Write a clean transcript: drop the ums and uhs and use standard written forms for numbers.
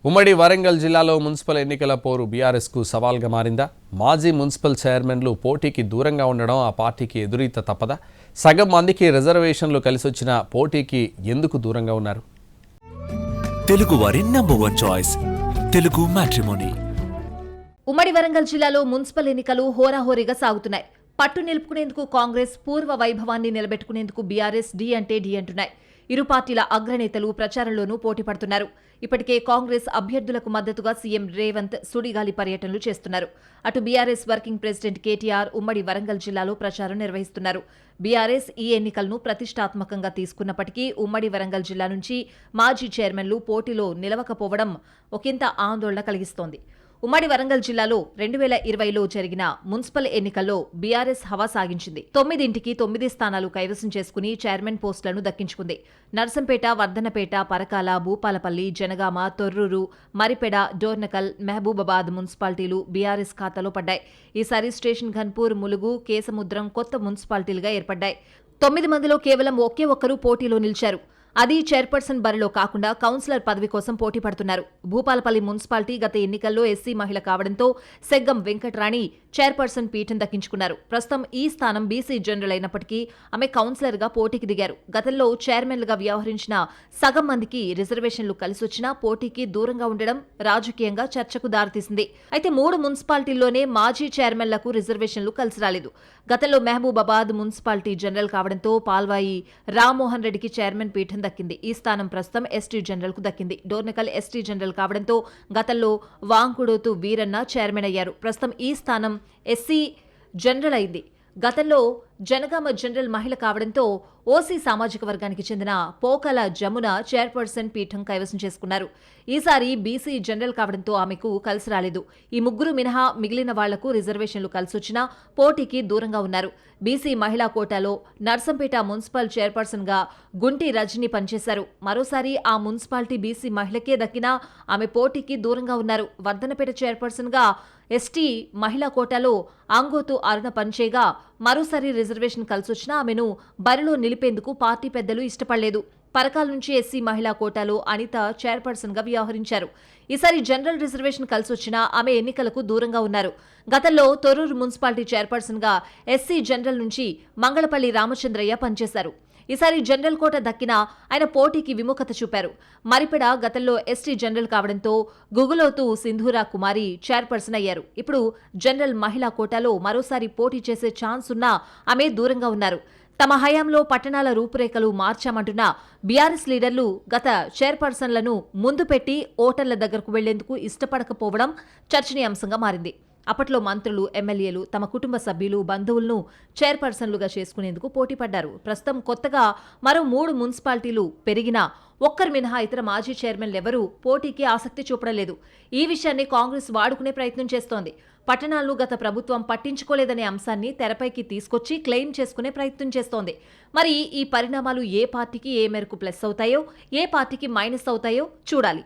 ఉమ్మడి వరంగల్ జిల్లాలో మున్సిపల్ ఎన్నికల పోరు బీఆర్ఎస్కు సవాల్గా మారిందా? మాజీ మున్సిపల్ చైర్మన్లు పోటీకి దూరంగా ఉండడం ఆ పార్టీకి ఎదురీత తప్పదా? సగం మందికి రిజర్వేషన్లు కలిసొచ్చిన పోటీకి ఎందుకు దూరంగా ఉన్నారు? తెలుగు వారి నంబర్ 1 చాయిస్ తెలుగు మ్యాట్రిమోనీ. ఉమ్మడి వరంగల్ జిల్లాలో మున్సిపల్ ఎన్నికలు హోరాహోరీగా సాగుతున్నాయి. పట్టు నిలుపుకునేందుకు కాంగ్రెస్, పూర్వ వైభవాన్ని నిలబెట్టుకునేందుకు బీఆర్ఎస్ డి అంటే డి అంటున్నాయి. ఇరు పార్టీల అగ్రనేతలు ప్రచారంలోనూ పోటీ పడుతున్నారు. ఇప్పటికే కాంగ్రెస్ అభ్యర్థులకు మద్దతుగా సీఎం రేవంత్ సుడిగాలి పర్యటనలు చేస్తున్నారు. అటు బీఆర్ఎస్ వర్కింగ్ ప్రెసిడెంట్ కేటీఆర్ ఉమ్మడి వరంగల్ జిల్లాలో ప్రచారం నిర్వహిస్తున్నారు. బీఆర్ఎస్ ఈ ఎన్నికలను ప్రతిష్టాత్మకంగా తీసుకున్నప్పటికీ ఉమ్మడి వరంగల్ జిల్లా నుంచి మాజీ చైర్మన్లు పోటీలో నిలవకపోవడం ఒకంత ఆందోళన కలిగిస్తోంది. ఉమ్మడి వరంగల్ జిల్లాలో 2020లో జరిగిన మున్సిపల్ ఎన్నికల్లో బీఆర్ఎస్ హవా సాగించింది. 9ంటికి 9 స్థానాలు కైవసం చేసుకుని చైర్మన్ పోస్టులను దక్కించుకుంది. నర్సంపేట, వర్ధనపేట, పరకాల, భూపాలపల్లి, జనగామ, తొర్రూరు, మరిపెడ, డోర్నకల్, మహబూబాబాద్ మున్సిపాలిటీలు బీఆర్ఎస్ ఖాతాలో పడ్డాయి. ఈసారి స్టేషన్ ఘన్పూర్, ములుగు, కేసముద్రం కొత్త మున్సిపాలిటీలుగా ఏర్పడ్డాయి. 9 మందిలో కేవలం ఒకే ఒక్కరు పోటీలో నిలిచారు. అది చైర్పర్సన్ బరిలో కాకుండా కౌన్సిలర్ పదవి కోసం పోటీ పడుతున్నారు. భూపాలపల్లి మున్సిపాలిటీ గత ఎన్నికల్లో ఎస్సీ మహిళ కావడంతో సెగ్గం వెంకట్రాణి చైర్పర్సన్ పీఠం దక్కించుకున్నారు. ప్రస్తుతం ఈ స్థానం బీసీ జనరల్ అయినప్పటికీ ఆమె కౌన్సిలర్గా పోటీకి దిగారు. గతంలో చైర్మన్లుగా వ్యవహరించిన సగం మందికి రిజర్వేషన్లు కలిసొచ్చినా పోటీకి దూరంగా ఉండడం రాజకీయంగా చర్చకు దారితీసింది. అయితే 3 మున్సిపాలిటీల్లోనే మాజీ చైర్మన్లకు రిజర్వేషన్లు కలిసి రాలేదు. గతంలో మహబూబాబాద్ మున్సిపాలిటీ జనరల్ కావడంతో పాల్వాయి రామ్మోహన్ రెడ్డికి చైర్మన్ పీఠం దక్కింది. ఈ స్థానం ప్రస్తుతం ఎస్టీ జనరల్ కు దక్కింది. డోర్నకల్ ఎస్టీ జనరల్ కావడంతో గతంలో వాంకుడోతు వీరన్న చైర్మన్ అయ్యారు. ప్రస్తుతం ఈ స్థానం ఎస్సీ జనరల్ అయింది. గతంలో జనగామ జనరల్ మహిళ కావడంతో ఓసీ సామాజిక వర్గానికి చెందిన పోకల జమున చైర్పర్సన్ పీఠం కైవసం చేసుకున్నారు. ఈసారి బీసీ జనరల్ కావడంతో ఆమెకు కలిసి రాలేదు. ఈ ముగ్గురు మినహా మిగిలిన వాళ్లకు రిజర్వేషన్లు కలిసొచ్చినా పోటీకి దూరంగా ఉన్నారు. బీసీ మహిళా కోటాలో నర్సంపేట మున్సిపల్ చైర్పర్సన్ గా గుంటి రజని పనిచేశారు. మరోసారి ఆ మున్సిపాలిటీ బీసీ మహిళకే దక్కినా ఆమె పోటీకి దూరంగా ఉన్నారు. వర్ధనపేట చైర్పర్సన్ గా ఎస్టీ మహిళా కోటాలో ఆంగోతు అరుణ పనిచేయగా మరోసారి రిజర్వేషన్ కలిసొచ్చినా ఆమెను బరిలో నిలిపేందుకు పార్టీ పెద్దలు ఇష్టపడలేదు. పరకాల నుంచి ఎస్సీ మహిళా కోటాలో అనిత చైర్పర్సన్ గా వ్యవహరించారు. ఈసారి జనరల్ రిజర్వేషన్ కలిసొచ్చినా ఆమె ఎన్నికలకు దూరంగా ఉన్నారు. గతంలో తొర్రూరు మున్సిపాలిటీ చైర్పర్సన్ గా ఎస్సీ జనరల్ నుంచి మంగళపల్లి రామచంద్రయ్య పనిచేశారు. ఈసారి జనరల్ కోట దక్కినా ఆయన పోటీకి విముఖత చూపారు. మరిపెడ గతంలో ఎస్టీ జనరల్ కావడంతో గుగులోతు సింధూరా కుమారి చైర్పర్సన్ అయ్యారు. ఇప్పుడు జనరల్ మహిళా కోటాలో మరోసారి పోటీ చేసే ఛాన్స్ ఉన్నా ఆమె దూరంగా ఉన్నారు. తమ హయాంలో పట్టణాల రూపురేఖలు మార్చామంటున్న బీఆర్ఎస్ లీడర్లు గత చైర్పర్సన్లను ముందు పెట్టి ఓటర్ల దగ్గరకు వెళ్లేందుకు ఇష్టపడకపోవడం చర్చనీయాంశంగా మారింది. అప్పట్లో మంత్రులు, ఎమ్మెల్యేలు తమ కుటుంబ సభ్యులు, బంధువులను చైర్పర్సన్లుగా చేసుకునేందుకు పోటీ పడ్డారు. ప్రస్తుతం కొత్తగా మరో 3 మున్సిపాలిటీలు పెరిగినా ఒక్కరు మినహా ఇతర మాజీ చైర్మన్లెవరూ పోటీకి ఆసక్తి చూపడలేదు. ఈ విషయాన్ని కాంగ్రెస్ వాడుకునే ప్రయత్నం చేస్తోంది. పట్టణాలను గత ప్రభుత్వం పట్టించుకోలేదనే అంశాన్ని తెరపైకి తీసుకొచ్చి క్లెయిమ్ చేసుకునే ప్రయత్నం చేస్తోంది. మరి ఈ పరిణామాలు ఏ పార్టీకి ఏ మేరకు ప్లస్ అవుతాయో, ఏ పార్టీకి మైనస్ అవుతాయో చూడాలి.